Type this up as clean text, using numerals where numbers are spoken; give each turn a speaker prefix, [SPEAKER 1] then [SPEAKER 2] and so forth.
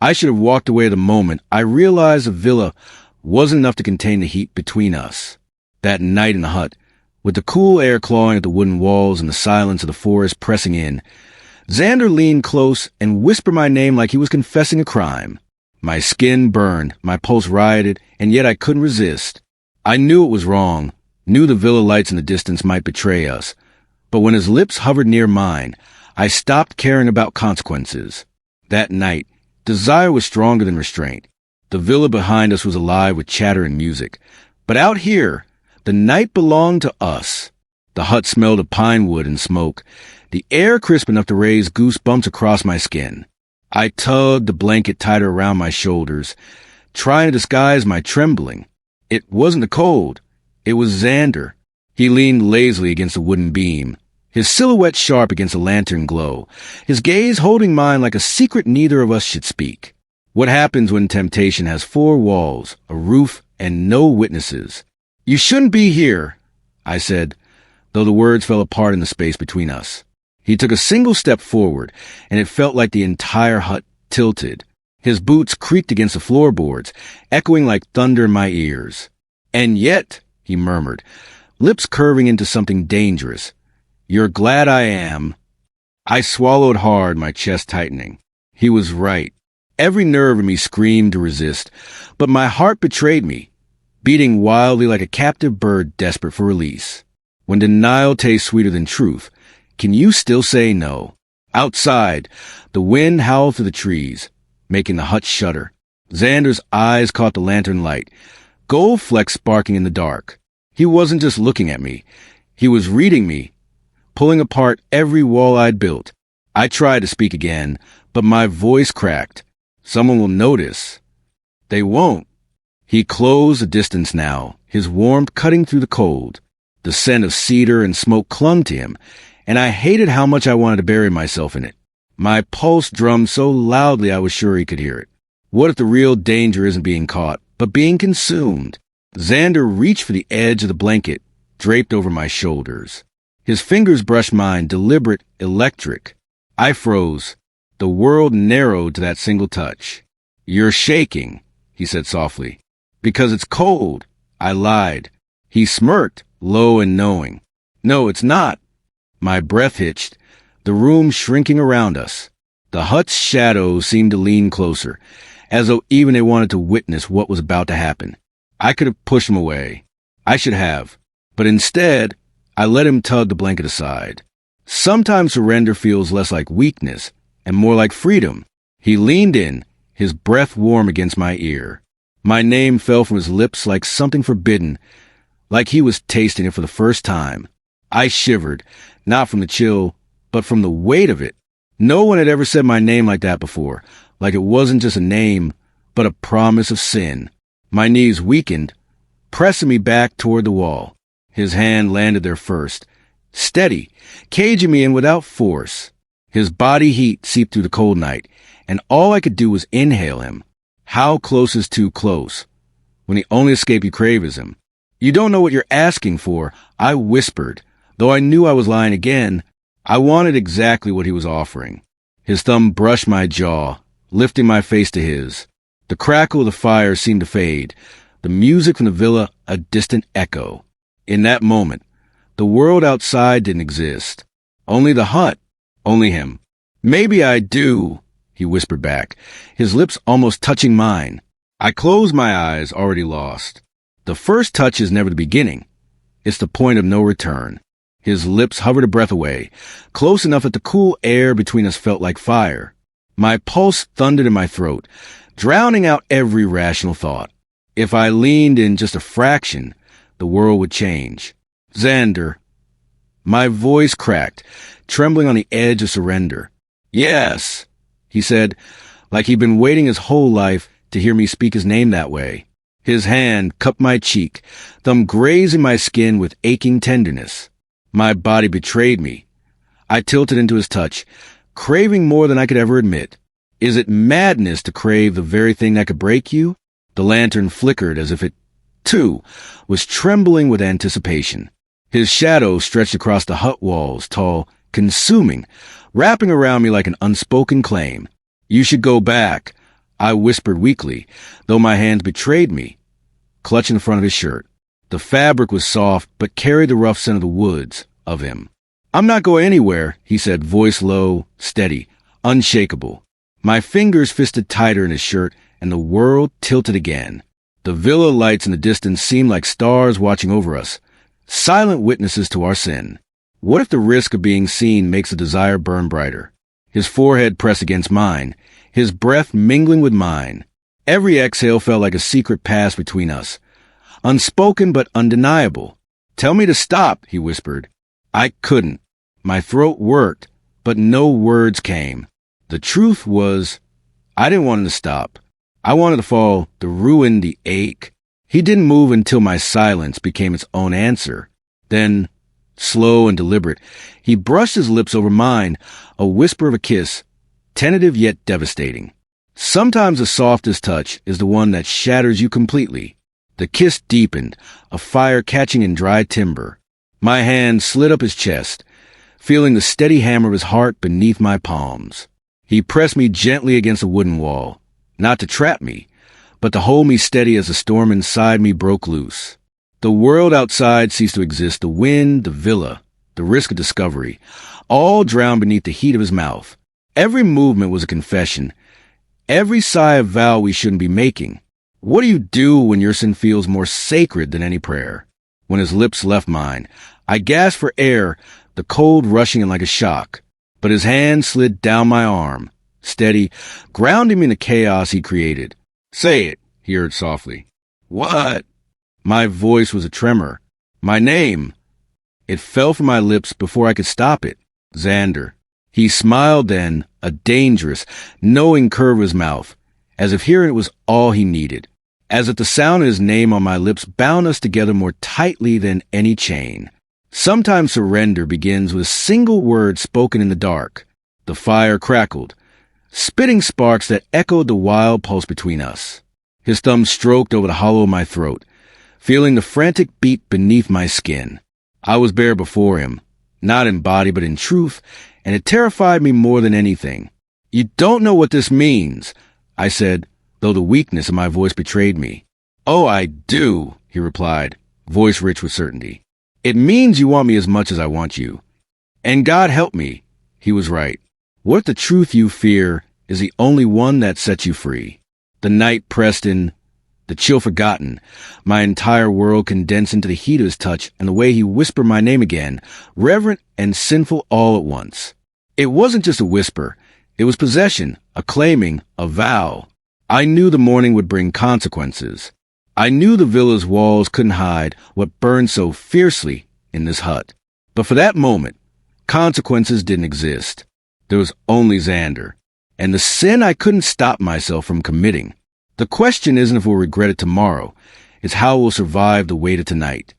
[SPEAKER 1] I should have walked away the moment I realized the villa wasn't enough to contain the heat between us. That night in the hut, with the cool air clawing at the wooden walls and the silence of the forest pressing in, Xander leaned close and whispered my name like he was confessing a crime. My skin burned, my pulse rioted, and yet I couldn't resist. I knew it was wrong, knew the villa lights in the distance might betray us, but when his lips hovered near mine, I stopped caring about consequences. That night, desire was stronger than restraint. The villa behind us was alive with chatter and music, but out here, the night belonged to us. The hut smelled of pine wood and smoke, the air crisp enough to raise goosebumps across my skin. I tugged the blanket tighter around my shoulders, trying to disguise my trembling. It wasn't the cold. It was Xander. He leaned lazily against a wooden beam, his silhouette sharp against the lantern glow, his gaze holding mine like a secret neither of us should speak. What happens when temptation has four walls, a roof, and no witnesses? "You shouldn't be here," I said, though the words fell apart in the space between us. He took a single step forward, and it felt like the entire hut tilted. His boots creaked against the floorboards, echoing like thunder in my ears. "And yet," he murmured, lips curving into something dangerous, "you're glad I am." I swallowed hard, my chest tightening. He was right. Every nerve in me screamed to resist, but my heart betrayed me, beating wildly like a captive bird desperate for release. When denial tastes sweeter than truth, can you still say no? Outside, the wind howled through the trees, making the hut shudder. Xander's eyes caught the lantern light, gold flecks sparking in the dark. He wasn't just looking at me. He was reading me, pulling apart every wall I'd built. I tried to speak again, but my voice cracked. Someone will notice. They won't. He closed the distance now, his warmth cutting through the cold. The scent of cedar and smoke clung to him, and I hated how much I wanted to bury myself in it. My pulse drummed so loudly I was sure he could hear it. What if the real danger isn't being caught, but being consumed? Xander reached for the edge of the blanket, draped over my shoulders. His fingers brushed mine, deliberate, electric. I froze. The world narrowed to that single touch. "You're shaking," he said softly. "Because it's cold." I lied. He smirked, low and knowing. "No, it's not." My breath hitched, the room shrinking around us. The hut's shadows seemed to lean closer, as though even they wanted to witness what was about to happen. I could have pushed him away. I should have. But instead, I let him tug the blanket aside. Sometimes surrender feels less like weakness and more like freedom. He leaned in, his breath warm against my ear. My name fell from his lips like something forbidden, like he was tasting it for the first time. I shivered, not from the chill, but from the weight of it. No one had ever said my name like that before, like it wasn't just a name, but a promise of sin. My knees weakened, pressing me back toward the wall. His hand landed there first, steady, caging me in without force. His body heat seeped through the cold night, and all I could do was inhale him. How close is too close? When the only escape you crave is him. "You don't know what you're asking for," I whispered, though I knew I was lying again. I wanted exactly what he was offering. His thumb brushed my jaw, lifting my face to his. The crackle of the fire seemed to fade, the music from the villa a distant echo. In that moment, the world outside didn't exist. Only the hut, only him. "Maybe I do," he whispered back, his lips almost touching mine. I closed my eyes, already lost. The first touch is never the beginning. It's the point of no return. His lips hovered a breath away, close enough that the cool air between us felt like fire. My pulse thundered in my throat, drowning out every rational thought. If I leaned in just a fraction, the world would change. "Xander." My voice cracked, trembling on the edge of surrender. "Yes," he said, like he'd been waiting his whole life to hear me speak his name that way. His hand cupped my cheek, thumb grazing my skin with aching tenderness. My body betrayed me. I tilted into his touch, craving more than I could ever admit. Is it madness to crave the very thing that could break you? The lantern flickered as if it, too, was trembling with anticipation. His shadow stretched across the hut walls, tall, consuming, wrapping around me like an unspoken claim. "You should go back. I whispered weakly, though my hands betrayed me, clutching the front of his shirt. The fabric was soft, but carried the rough scent of the woods of him. "I'm not going anywhere," he said, voice low, steady, unshakable. My fingers fisted tighter in his shirt, and the world tilted again. The villa lights in the distance seemed like stars watching over us, silent witnesses to our sin. What if the risk of being seen makes the desire burn brighter? His forehead pressed against mine, his breath mingling with mine. Every exhale felt like a secret pass between us, unspoken but undeniable. "Tell me to stop," he whispered. I couldn't. My throat worked, but no words came. The truth was, I didn't want him to stop. I wanted to fall, the ruin, the ache. He didn't move until my silence became its own answer. Then, slow and deliberate, he brushed his lips over mine, a whisper of a kiss, tentative yet devastating. Sometimes the softest touch is the one that shatters you completely. The kiss deepened, a fire catching in dry timber. My hand slid up his chest, feeling the steady hammer of his heart beneath my palms. He pressed me gently against a wooden wall, not to trap me, but to hold me steady as the storm inside me broke loose. The world outside ceased to exist, the wind, the villa, the risk of discovery, all drowned beneath the heat of his mouth. Every movement was a confession, every sigh a vow we shouldn't be making. What do you do when your sin feels more sacred than any prayer? When his lips left mine, I gasped for air, the cold rushing in like a shock. But his hand slid down my arm, steady, grounding me in the chaos he created. "Say it," he urged softly. "What?" My voice was a tremor. "My name." It fell from my lips before I could stop it. "Xander." He smiled then, a dangerous, knowing curve of his mouth, as if hearing it was all he needed, as if the sound of his name on my lips bound us together more tightly than any chain. Sometimes surrender begins with a single word spoken in the dark. The fire crackled, spitting sparks that echoed the wild pulse between us. His thumb stroked over the hollow of my throat, feeling the frantic beat beneath my skin. I was bare before him, not in body but in truth, and it terrified me more than anything. "You don't know what this means," I said, though the weakness of my voice betrayed me. "Oh, I do," he replied, voice rich with certainty. "It means you want me as much as I want you. And God help me." He was right. What if the truth you fear is the only one that sets you free? The night pressed in, the chill forgotten, my entire world condensed into the heat of his touch and the way he whispered my name again, reverent and sinful all at once. It wasn't just a whisper. It was possession, a claiming, a vow. I knew the morning would bring consequences. I knew the villa's walls couldn't hide what burned so fiercely in this hut. But for that moment, consequences didn't exist. There was only Xander, and the sin I couldn't stop myself from committing. The question isn't if we'll regret it tomorrow, it's how we'll survive the weight of tonight.